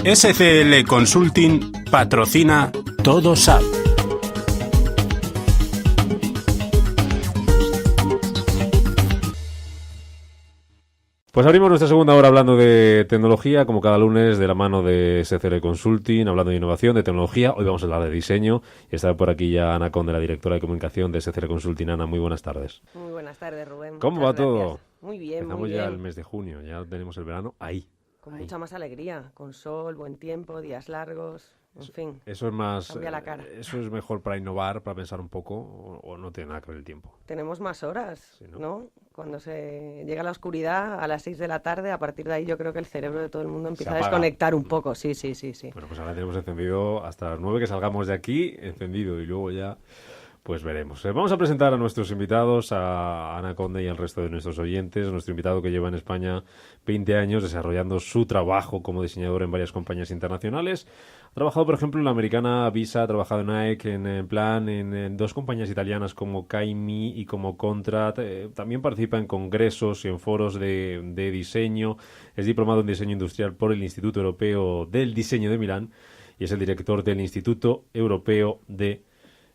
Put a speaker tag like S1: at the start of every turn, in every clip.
S1: SCL Consulting patrocina Todo SAP.
S2: Pues abrimos nuestra segunda hora hablando de tecnología, como cada lunes, de la mano de SCL Consulting, hablando de innovación, de tecnología. Hoy vamos a hablar de diseño. Y está por aquí ya Ana Conde, la directora de comunicación de SCL Consulting. Ana, muy buenas tardes.
S3: Muy buenas tardes, Rubén.
S2: ¿Cómo va todo?
S3: Muy bien,
S2: Empezamos
S3: muy bien.
S2: ya el mes de junio, ya tenemos el verano ahí.
S3: Con mucha más alegría, con sol, buen tiempo, días largos, en fin.
S2: Eso es más,
S3: cambia la cara.
S2: eso es mejor para innovar, para pensar un poco, o no tiene nada que ver el tiempo.
S3: Tenemos más horas,
S2: Sí, ¿no?
S3: ¿no? Cuando se llega la oscuridad, a las 6 de la tarde, a partir de ahí yo creo que el cerebro de todo el mundo empieza a
S2: apaga.
S3: desconectar un poco. Sí.
S2: Bueno, pues ahora tenemos encendido hasta las 9 que salgamos de aquí, encendido, y luego ya pues veremos. Vamos a presentar a nuestros invitados, a Ana Conde y al resto de nuestros oyentes. Nuestro invitado que lleva en España 20 años desarrollando su trabajo como diseñador en varias compañías internacionales. Ha trabajado, por ejemplo, en la americana Visa, ha trabajado en Nike, en dos compañías italianas como Caimi y como Contrat. También participa en congresos y en foros de diseño. Es diplomado en diseño industrial por el Instituto Europeo del Diseño de Milán y es el director del Instituto Europeo de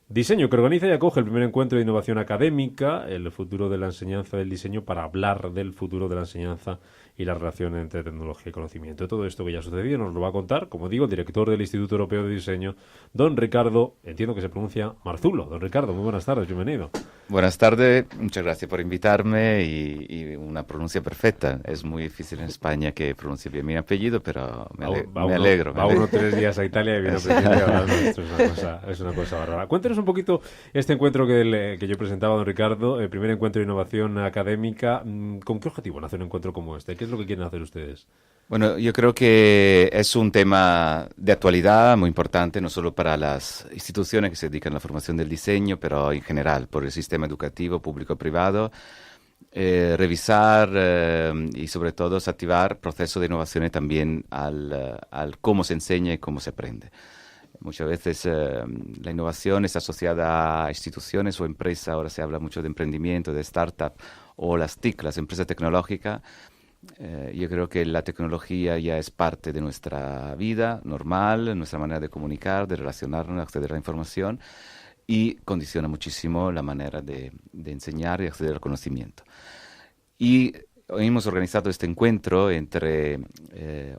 S2: Diseño, que organiza y acoge el primer encuentro de innovación académica, el futuro de la enseñanza del diseño, para hablar del futuro de la enseñanza y la relación entre tecnología y conocimiento. Todo esto que ya ha sucedido nos lo va a contar, como digo, el director del Instituto Europeo de Diseño, don Ricardo, entiendo que se pronuncia Marzulo. Don Ricardo, muy buenas tardes, bienvenido.
S4: Buenas tardes, muchas gracias por invitarme y una pronuncia perfecta. Es muy difícil en España que pronuncie bien mi apellido, pero me alegro.
S2: Va uno 3 días a Italia y viene hablando. Esto es una cosa bárbara. Cuéntenos un poquito este encuentro que yo presentaba, don Ricardo, el primer encuentro de innovación académica. ¿Con qué objetivo nace un encuentro como este? ¿Qué es lo que quieren hacer ustedes?
S4: Bueno, yo creo que es un tema de actualidad muy importante, no solo para las instituciones que se dedican a la formación del diseño, pero en general, por el sistema educativo público-privado, revisar y sobre todo activar procesos de innovación también al cómo se enseña y cómo se aprende. Muchas veces la innovación está asociada a instituciones o empresas, ahora se habla mucho de emprendimiento, de startup o las TIC, las empresas tecnológicas. Yo creo que la tecnología ya es parte de nuestra vida normal, nuestra manera de comunicar, de relacionarnos, de acceder a la información y condiciona muchísimo la manera de enseñar y acceder al conocimiento. Y hoy hemos organizado este encuentro entre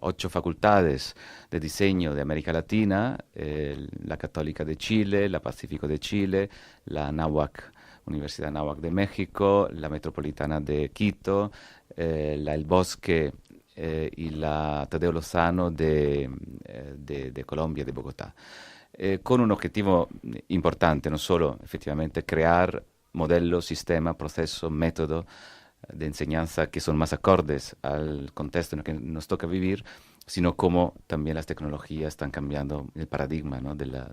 S4: 8 facultades de diseño de América Latina, la Católica de Chile, la Pacífico de Chile, la Anáhuac, Universidad Anáhuac de México, la Metropolitana de Quito, la El Bosque y la Tadeo Lozano de Colombia, de Bogotá, con un objetivo importante, no solo efectivamente crear modelos, sistemas, procesos, métodos de enseñanza que son más acordes al contexto en el que nos toca vivir, sino cómo también las tecnologías están cambiando el paradigma, ¿no? de la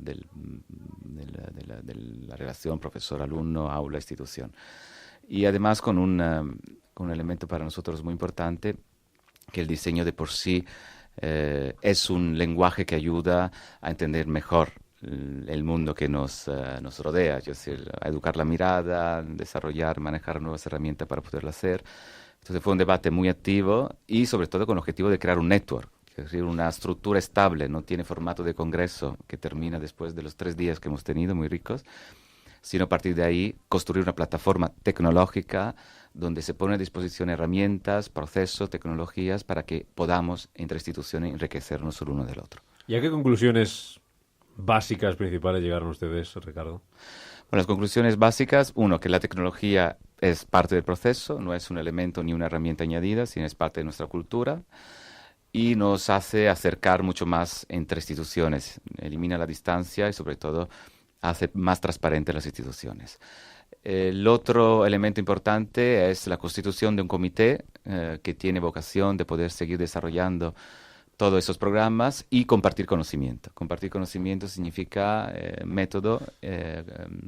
S4: relación profesor-alumno, aula-institución. Y además con un elemento para nosotros muy importante, que el diseño de por sí es un lenguaje que ayuda a entender mejor el mundo que nos rodea, es decir, a educar la mirada, desarrollar, manejar nuevas herramientas para poderlo hacer. Entonces fue un debate muy activo y sobre todo con el objetivo de crear un network, es decir, una estructura estable, no tiene formato de congreso que termina después de los 3 días que hemos tenido, muy ricos, sino a partir de ahí construir una plataforma tecnológica donde se pone a disposición herramientas, procesos, tecnologías para que podamos entre instituciones enriquecernos el uno del otro.
S2: ¿Y a qué conclusiones básicas, principales llegaron ustedes, Ricardo?
S4: Bueno, las conclusiones básicas, uno, que la tecnología es parte del proceso, no es un elemento ni una herramienta añadida, sino es parte de nuestra cultura y nos hace acercar mucho más entre instituciones, elimina la distancia y sobre todo hace más transparentes las instituciones. El otro elemento importante es la constitución de un comité que tiene vocación de poder seguir desarrollando todos esos programas y compartir conocimiento. Compartir conocimiento significa método,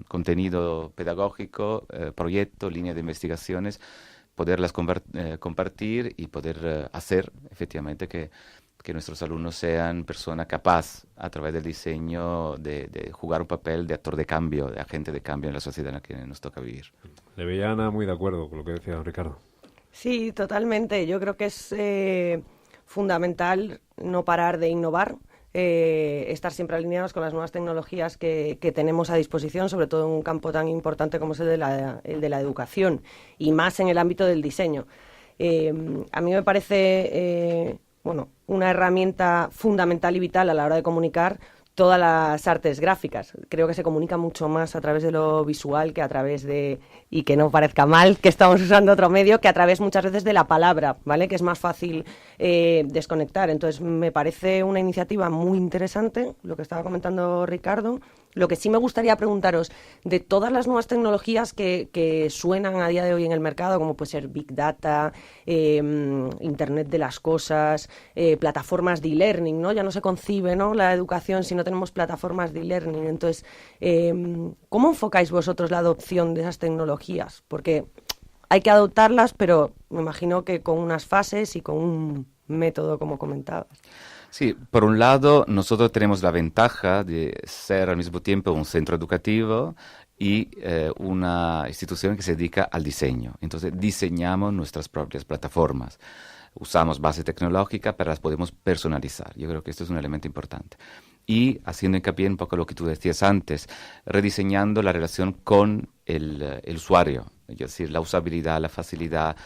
S4: contenido pedagógico, proyecto, líneas de investigaciones, poderlas compartir y poder hacer efectivamente que nuestros alumnos sean personas capaces a través del diseño de jugar un papel de actor de cambio, de agente de cambio en la sociedad en la que nos toca vivir.
S2: Le veía Ana muy de acuerdo con lo que decía don Ricardo.
S3: Sí, totalmente. Yo creo que es fundamental no parar de innovar, estar siempre alineados con las nuevas tecnologías que tenemos a disposición, sobre todo en un campo tan importante como es el de la educación, y más en el ámbito del diseño. A mí me parece una herramienta fundamental y vital a la hora de comunicar todas las artes gráficas. Creo que se comunica mucho más a través de lo visual que a través de, y que no parezca mal que estamos usando otro medio, que a través muchas veces de la palabra, ¿vale? Que es más fácil desconectar. Entonces me parece una iniciativa muy interesante, lo que estaba comentando Ricardo. Lo que sí me gustaría preguntaros, de todas las nuevas tecnologías que suenan a día de hoy en el mercado, como puede ser Big Data, Internet de las cosas, plataformas de e-learning, ¿no? Ya no se concibe, ¿no?, la educación si no tenemos plataformas de e-learning. Entonces, ¿cómo enfocáis vosotros la adopción de esas tecnologías? Porque hay que adoptarlas, pero me imagino que con unas fases y con un método, como comentabas.
S4: Sí, por un lado, nosotros tenemos la ventaja de ser al mismo tiempo un centro educativo y una institución que se dedica al diseño. Entonces, diseñamos nuestras propias plataformas. Usamos base tecnológica, pero las podemos personalizar. Yo creo que esto es un elemento importante. Y haciendo hincapié un poco lo que tú decías antes, rediseñando la relación con el usuario, es decir, la usabilidad, la facilidad,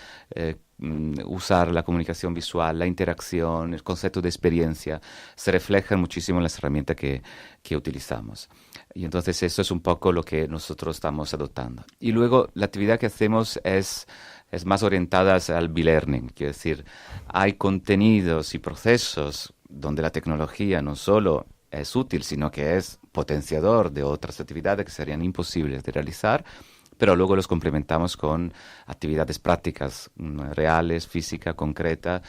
S4: usar la comunicación visual, la interacción, el concepto de experiencia, se refleja muchísimo en las herramientas que utilizamos. Y entonces eso es un poco lo que nosotros estamos adoptando. Y luego la actividad que hacemos es más orientada al B-Learning, quiero decir, hay contenidos y procesos donde la tecnología no solo es útil, sino que es potenciador de otras actividades que serían imposibles de realizar, pero luego los complementamos con actividades prácticas reales, física, concreta,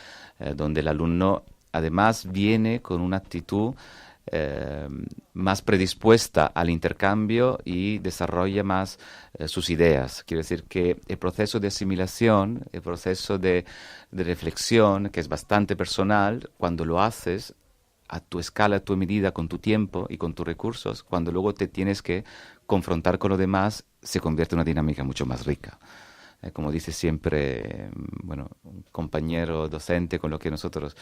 S4: donde el alumno además viene con una actitud más predispuesta al intercambio y desarrolla más sus ideas. Quiero decir que el proceso de asimilación, el proceso de reflexión, que es bastante personal, cuando lo haces a tu escala, a tu medida, con tu tiempo y con tus recursos, cuando luego te tienes que confrontar con lo demás, se convierte en una dinámica mucho más rica. Como dice siempre, un compañero docente con lo que nosotros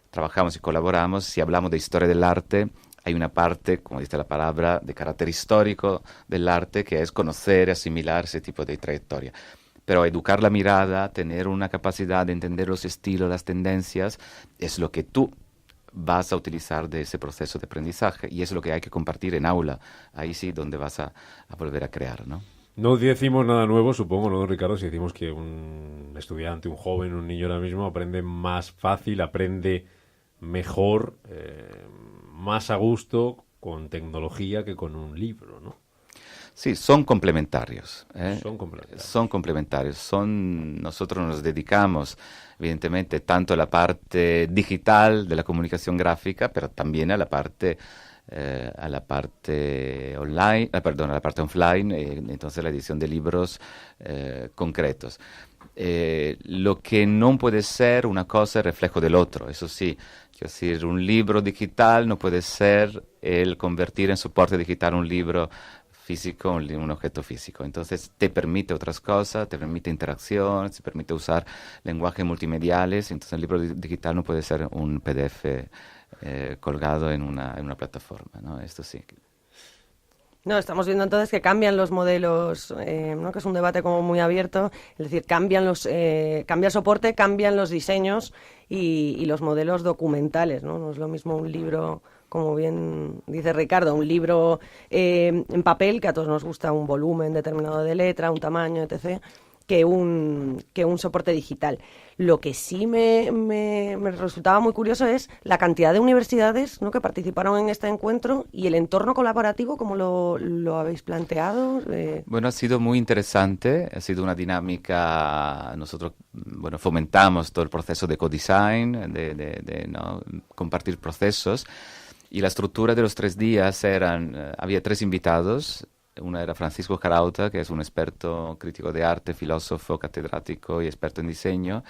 S4: trabajamos y colaboramos, si hablamos de historia del arte, hay una parte, como dice la palabra, de carácter histórico del arte, que es conocer, asimilar ese tipo de trayectoria. Pero educar la mirada, tener una capacidad de entender los estilos, las tendencias, es lo que tú vas a utilizar de ese proceso de aprendizaje, y es lo que hay que compartir en aula. Ahí sí donde vas a volver a crear, ¿no?
S2: No decimos nada nuevo, supongo, ¿no, don Ricardo? Si decimos que un estudiante, un joven, un niño ahora mismo aprende más fácil, aprende mejor, más a gusto con tecnología que con un libro, ¿no?
S4: Sí, son complementarios.
S2: Son complementarios.
S4: Nosotros nos dedicamos, evidentemente, tanto a la parte digital de la comunicación gráfica, pero también a la parte online, a la parte offline, entonces la edición de libros concretos. Lo que no puede ser una cosa es reflejo del otro, eso sí. Quiero decir, un libro digital no puede ser el convertir en soporte digital un libro físico, un objeto físico. Entonces te permite otras cosas, te permite interacción, te permite usar lenguajes multimediales. Entonces el libro digital no puede ser un PDF colgado en una plataforma, ¿no? Esto sí.
S3: No, estamos viendo entonces que cambian los modelos, ¿no? Que es un debate como muy abierto, es decir, cambia el soporte, cambian los diseños y los modelos documentales, ¿no? No es lo mismo un libro, como bien dice Ricardo, un libro en papel, que a todos nos gusta un volumen determinado de letra, un tamaño, etc., que un soporte digital. Lo que sí me resultaba muy curioso es la cantidad de universidades, ¿no?, que participaron en este encuentro y el entorno colaborativo, ¿cómo lo habéis planteado?
S4: Bueno, ha sido muy interesante, ha sido una dinámica, nosotros fomentamos todo el proceso de co-design, ¿no?, compartir procesos, y la estructura de los 3 días había 3 invitados. Una era Francisco Jarauta, que es un experto crítico de arte, filósofo, catedrático y experto en diseño.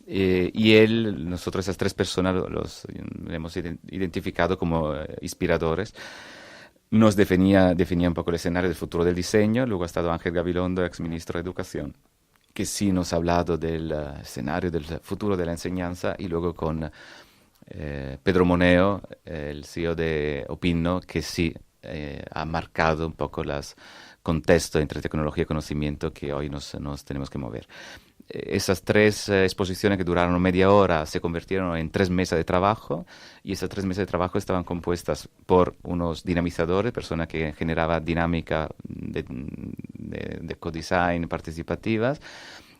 S4: Y nosotros esas 3 personas los hemos identificado como inspiradores. Nos definía un poco el escenario del futuro del diseño. Luego ha estado Ángel Gabilondo, exministro de Educación, que sí nos ha hablado del escenario del futuro de la enseñanza, y luego con Pedro Moneo, el CEO de Opinno, que sí ha marcado un poco los contextos entre tecnología y conocimiento que hoy nos tenemos que mover. Esas 3 exposiciones que duraron media hora se convirtieron en 3 mesas de trabajo, y esas 3 mesas de trabajo estaban compuestas por unos dinamizadores, personas que generaban dinámica de co-design participativas.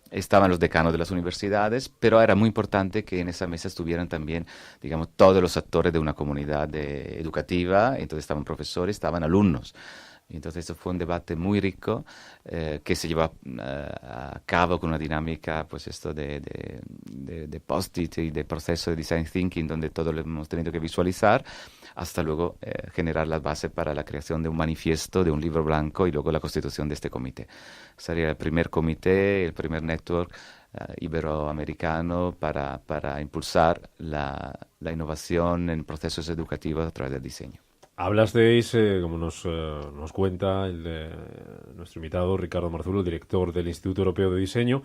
S4: Estaban los decanos de las universidades, pero era muy importante que en esa mesa estuvieran también, digamos, todos los actores de una comunidad educativa. Entonces estaban profesores, estaban alumnos. Y entonces eso fue un debate muy rico que se llevó a cabo con una dinámica, pues esto de post-it y de proceso de design thinking, donde todo lo hemos tenido que visualizar, hasta luego generar las bases para la creación de un manifiesto, de un libro blanco, y luego la constitución de este comité. Sería el primer comité, el primer network iberoamericano para impulsar la innovación en procesos educativos a través del diseño.
S2: Hablasteis, como nos cuenta nuestro invitado Ricardo Marzulo, director del Instituto Europeo de Diseño,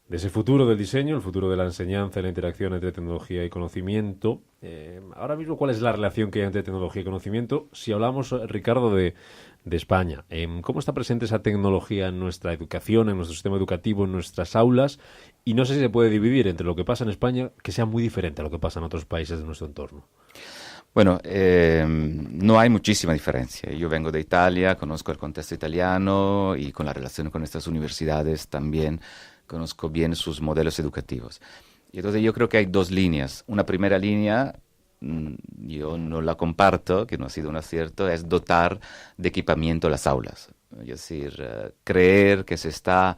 S2: de ese futuro del diseño, el futuro de la enseñanza y la interacción entre tecnología y conocimiento. Ahora mismo, ¿cuál es la relación que hay entre tecnología y conocimiento? Si hablamos, Ricardo, de España, ¿cómo está presente esa tecnología en nuestra educación, en nuestro sistema educativo, en nuestras aulas? Y no sé si se puede dividir entre lo que pasa en España, que sea muy diferente a lo que pasa en otros países de nuestro entorno.
S4: Bueno, no hay muchísima diferencia. Yo vengo de Italia, conozco el contexto italiano, y con la relación con estas universidades también conozco bien sus modelos educativos. Y entonces yo creo que hay 2 líneas. Una primera línea, yo no la comparto, que no ha sido un acierto, es dotar de equipamiento las aulas. Es decir, creer que se está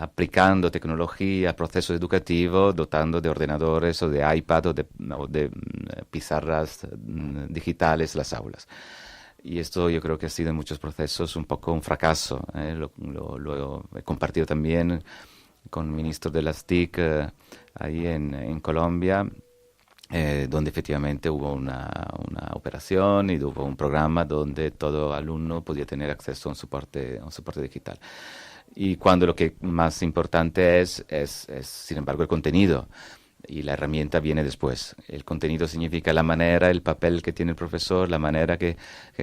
S4: aplicando tecnología a procesos educativos, dotando de ordenadores o de iPad o de pizarras digitales las aulas. Y esto yo creo que ha sido en muchos procesos un poco un fracaso. Lo he compartido también con el ministro de las TIC ahí en Colombia, donde efectivamente hubo una operación y hubo un programa donde todo alumno podía tener acceso a un soporte digital. Y cuando lo que más importante es, sin embargo, el contenido, y la herramienta viene después. El contenido significa la manera, el papel que tiene el profesor, la manera que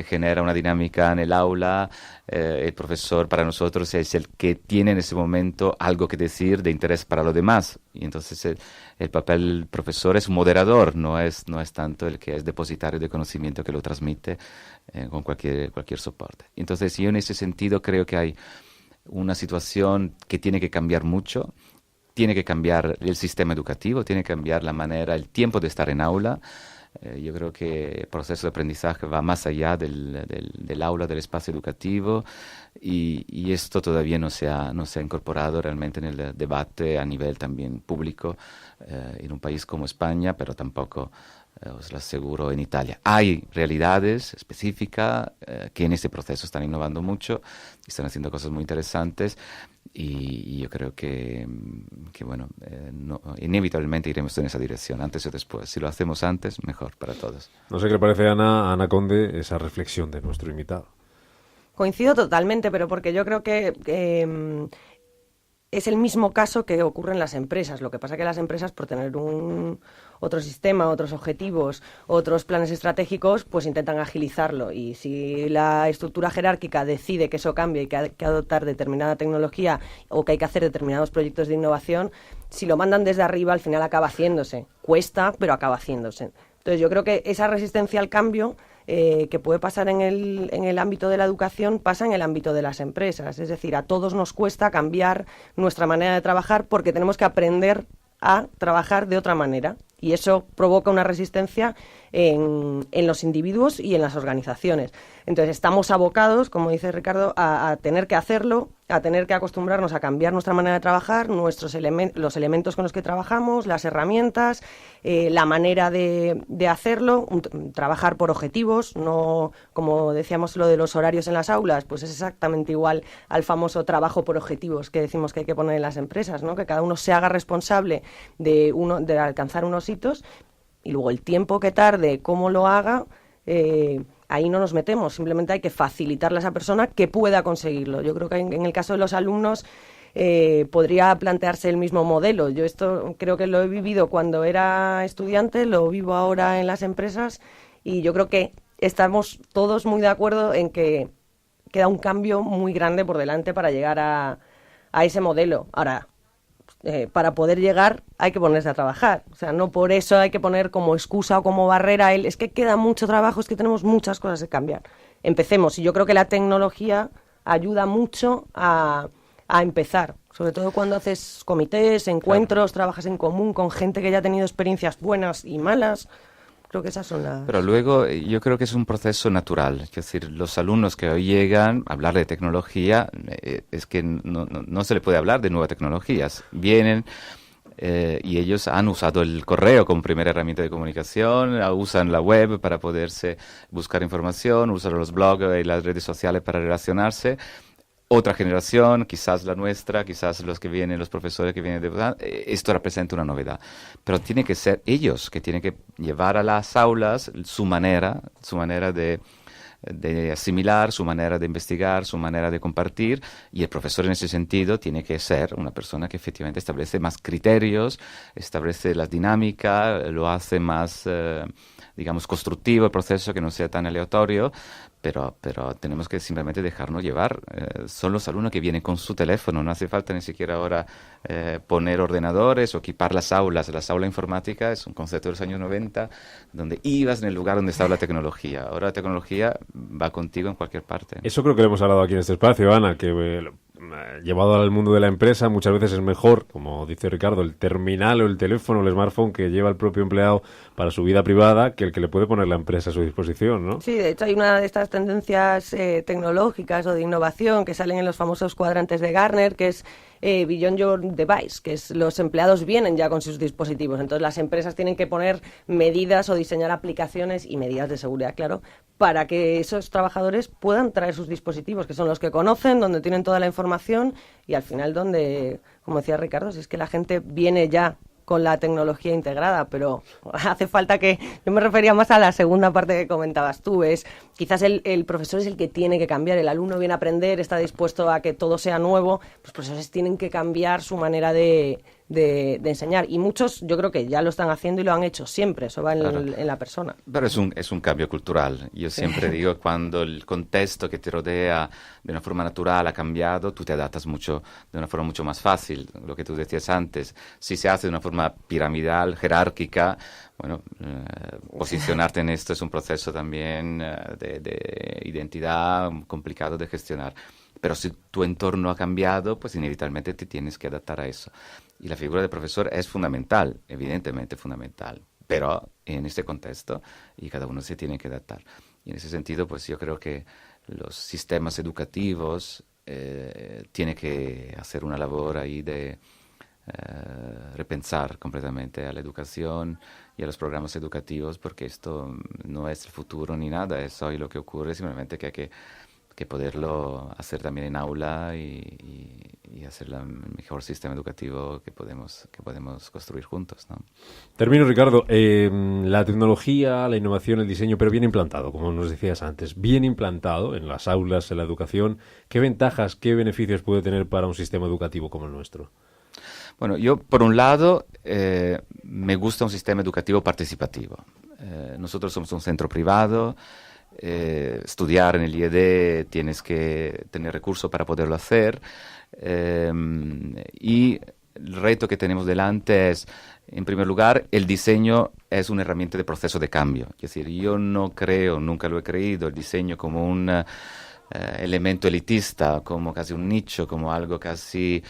S4: genera una dinámica en el aula. El profesor para nosotros es el que tiene en ese momento algo que decir de interés para los demás. Y entonces el papel del profesor es un moderador, no es tanto el que es depositario de conocimiento que lo transmite con cualquier soporte. Entonces yo en ese sentido creo que hay una situación que tiene que cambiar mucho. Tiene que cambiar el sistema educativo, tiene que cambiar la manera, el tiempo de estar en aula. Yo creo que el proceso de aprendizaje va más allá del aula, del espacio educativo, y esto todavía no se ha incorporado realmente en el debate a nivel también público en un país como España, pero tampoco, os lo aseguro, en Italia. Hay realidades específicas que en este proceso están innovando mucho, están haciendo cosas muy interesantes. Y yo creo que bueno, inevitablemente iremos en esa dirección, antes o después. Si lo hacemos antes, mejor para todos.
S2: No sé qué le parece a Ana Conde esa reflexión de nuestro invitado.
S3: Coincido totalmente, pero porque yo creo que es el mismo caso que ocurre en las empresas. Lo que pasa es que las empresas, por tener otro sistema, otros objetivos, otros planes estratégicos, pues intentan agilizarlo. Y si la estructura jerárquica decide que eso cambia y que hay que adoptar determinada tecnología o que hay que hacer determinados proyectos de innovación, si lo mandan desde arriba, al final acaba haciéndose. Cuesta, pero acaba haciéndose. Entonces yo creo que esa resistencia al cambio que puede pasar en el ámbito de la educación pasa en el ámbito de las empresas. Es decir, a todos nos cuesta cambiar nuestra manera de trabajar porque tenemos que aprender a trabajar de otra manera, y eso provoca una resistencia en los individuos y en las organizaciones. Entonces estamos abocados, como dice Ricardo, a tener que hacerlo, a tener que acostumbrarnos a cambiar nuestra manera de trabajar, los elementos con los que trabajamos, las herramientas, la manera de hacerlo, trabajar por objetivos, no como decíamos lo de los horarios en las aulas, pues es exactamente igual al famoso trabajo por objetivos que decimos que hay que poner en las empresas, ¿no? Que cada uno se haga responsable de alcanzar unos hitos, y luego el tiempo que tarde, cómo lo haga, ahí no nos metemos, simplemente hay que facilitarle a esa persona que pueda conseguirlo. Yo creo que en el caso de los alumnos podría plantearse el mismo modelo. Yo esto creo que lo he vivido cuando era estudiante, lo vivo ahora en las empresas y yo creo que estamos todos muy de acuerdo en que queda un cambio muy grande por delante para llegar a ese modelo. Ahora, para poder llegar hay que ponerse a trabajar. O sea, no por eso hay que poner como excusa o como barrera es que queda mucho trabajo, es que tenemos muchas cosas que cambiar. Empecemos. Y yo creo que la tecnología ayuda mucho a empezar. Sobre todo cuando haces comités, encuentros, trabajas en común con gente que ya ha tenido experiencias buenas y malas. Creo que esas son las...
S4: Pero luego yo creo que es un proceso natural. Es decir, los alumnos que hoy llegan a hablar de tecnología, es que no se le puede hablar de nuevas tecnologías. Vienen y ellos han usado el correo como primera herramienta de comunicación, usan la web para poderse buscar información, usan los blogs y las redes sociales para relacionarse. Otra generación, quizás la nuestra, quizás los profesores que vienen de... Esto representa una novedad. Pero tiene que ser ellos que tienen que llevar a las aulas su manera de asimilar, su manera de investigar, su manera de compartir, y el profesor en ese sentido tiene que ser una persona que efectivamente establece más criterios, establece la dinámica, lo hace más, digamos, constructivo el proceso, que no sea tan aleatorio, pero tenemos que simplemente dejarnos llevar. Son los alumnos que vienen con su teléfono, no hace falta ni siquiera ahora poner ordenadores o equipar las aulas. La aula informática es un concepto de los años 90, donde ibas en el lugar donde estaba la tecnología. Ahora la tecnología va contigo en cualquier parte.
S2: Eso creo que le hemos hablado aquí en este espacio, Ana, que llevado al mundo de la empresa muchas veces es mejor, como dice Ricardo, el terminal o el teléfono o el smartphone que lleva el propio empleado para su vida privada que el que le puede poner la empresa a su disposición, ¿no?
S3: Sí, de hecho hay una de estas tendencias tecnológicas o de innovación que salen en los famosos cuadrantes de Gartner, que es Beyond Your Device, que es los empleados vienen ya con sus dispositivos. Entonces las empresas tienen que poner medidas o diseñar aplicaciones y medidas de seguridad, claro, para que esos trabajadores puedan traer sus dispositivos, que son los que conocen, donde tienen toda la información y al final donde, como decía Ricardo, si es que la gente viene ya con la tecnología integrada, pero hace falta que... Yo me refería más a la segunda parte que comentabas tú, es quizás el profesor es el que tiene que cambiar, el alumno viene a aprender, está dispuesto a que todo sea nuevo, los profesores tienen que cambiar su manera de enseñar, y muchos yo creo que ya lo están haciendo y lo han hecho siempre, eso va en la persona.
S4: Pero es un cambio cultural. Yo siempre digo, cuando el contexto que te rodea de una forma natural ha cambiado, tú te adaptas mucho, de una forma mucho más fácil. Lo que tú decías antes, si se hace de una forma piramidal, jerárquica, bueno, posicionarte en esto es un proceso también de identidad complicado de gestionar. Pero si tu entorno ha cambiado, pues inevitablemente te tienes que adaptar a eso. Y la figura del profesor es fundamental, evidentemente fundamental, pero en este contexto y cada uno se tiene que adaptar. Y en ese sentido, pues yo creo que los sistemas educativos tienen que hacer una labor ahí de repensar completamente a la educación y a los programas educativos, porque esto no es el futuro ni nada, es hoy lo que ocurre, simplemente que hay que poderlo hacer también en aula y hacer el mejor sistema educativo que podemos construir juntos, ¿no?
S2: Termino, Ricardo. La tecnología, la innovación, el diseño, pero bien implantado, como nos decías antes, bien implantado en las aulas, en la educación, ¿qué ventajas, qué beneficios puede tener para un sistema educativo como el nuestro?
S4: Bueno, yo por un lado me gusta un sistema educativo participativo. Nosotros somos un centro privado. Estudiar en el IED tienes que tener recursos para poderlo hacer, y el reto que tenemos delante es, en primer lugar, el diseño es una herramienta de proceso de cambio. Es decir, yo no creo, nunca lo he creído, el diseño como un elemento elitista, como casi un nicho, como algo casi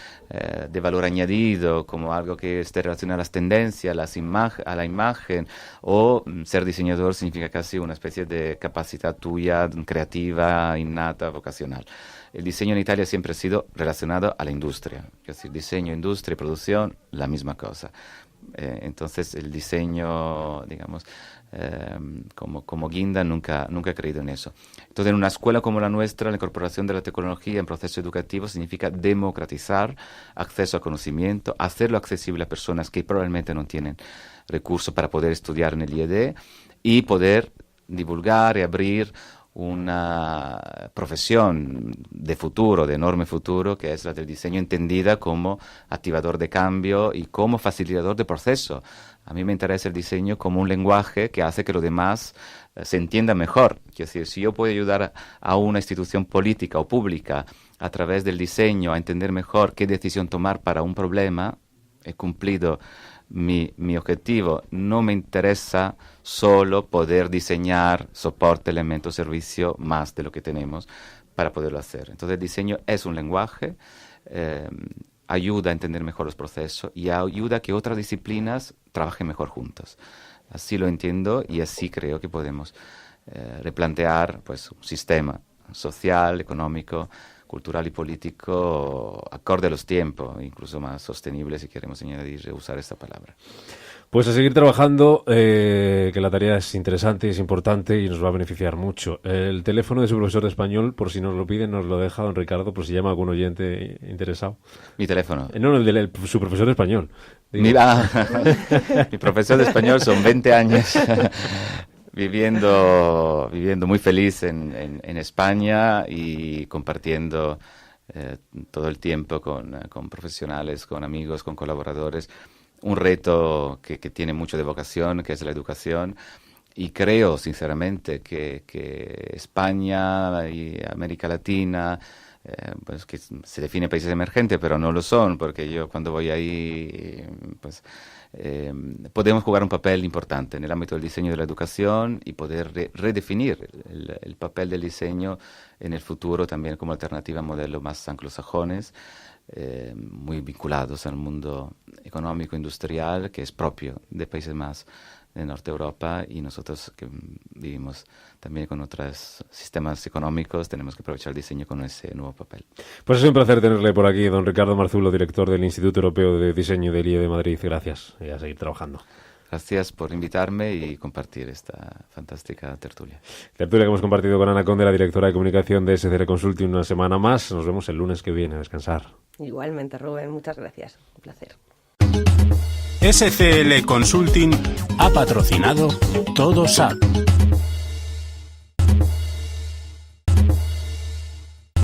S4: de valor añadido, como algo que esté relacionado a las tendencias, a la imagen, o ser diseñador significa casi una especie de capacidad tuya creativa, innata, vocacional. El diseño en Italia siempre ha sido relacionado a la industria, es decir, diseño, industria y producción, la misma cosa. Entonces el diseño, digamos, como guinda, nunca he creído en eso. Entonces, en una escuela como la nuestra, la incorporación de la tecnología en proceso educativo significa democratizar acceso al conocimiento, hacerlo accesible a personas que probablemente no tienen recursos para poder estudiar en el IED y poder divulgar y abrir una profesión de futuro, de enorme futuro, que es la del diseño, entendida como activador de cambio y como facilitador de proceso. A mí me interesa el diseño como un lenguaje que hace que lo demás se entienda mejor. Quiero decir, si yo puedo ayudar a una institución política o pública a través del diseño a entender mejor qué decisión tomar para un problema, he cumplido mi objetivo. No me interesa solo poder diseñar soporte, elemento, servicio más de lo que tenemos para poderlo hacer. Entonces el diseño es un lenguaje, ayuda a entender mejor los procesos y ayuda a que otras disciplinas trabajen mejor juntas. Así lo entiendo y así creo que podemos replantear pues, un sistema social, económico, cultural y político acorde a los tiempos, incluso más sostenible, si queremos añadir, usar esta palabra.
S2: Pues a seguir trabajando, que la tarea es interesante, es importante y nos va a beneficiar mucho. El teléfono de su profesor de español, por si nos lo piden, nos lo deja don Ricardo, por si llama algún oyente interesado.
S4: ¿Mi teléfono?
S2: No, el de su profesor de español.
S4: Mi profesor de español son 20 años viviendo muy feliz en España y compartiendo todo el tiempo con profesionales, con amigos, con colaboradores. Un reto que tiene mucho de vocación, que es la educación. Y creo, sinceramente, que España y América Latina, pues que se define países emergentes, pero no lo son, porque yo cuando voy ahí, pues podemos jugar un papel importante en el ámbito del diseño de la educación y poder redefinir el papel del diseño en el futuro también como alternativa a modelos más anglosajones, muy vinculados al mundo económico industrial que es propio de países más de Norte Europa, y nosotros que vivimos también con otros sistemas económicos tenemos que aprovechar el diseño con ese nuevo papel.
S2: Pues es un placer tenerle por aquí, don Ricardo Marzulo, director del Instituto Europeo de Diseño del IE de Madrid. Gracias y a seguir trabajando.
S4: Gracias por invitarme y compartir esta fantástica tertulia.
S2: Tertulia que hemos compartido con Ana Conde, la directora de comunicación de SCL Consulting, una semana más. Nos vemos el lunes que viene. A descansar.
S3: Igualmente, Rubén. Muchas gracias. Un placer.
S1: SCL Consulting ha patrocinado Todo SAP.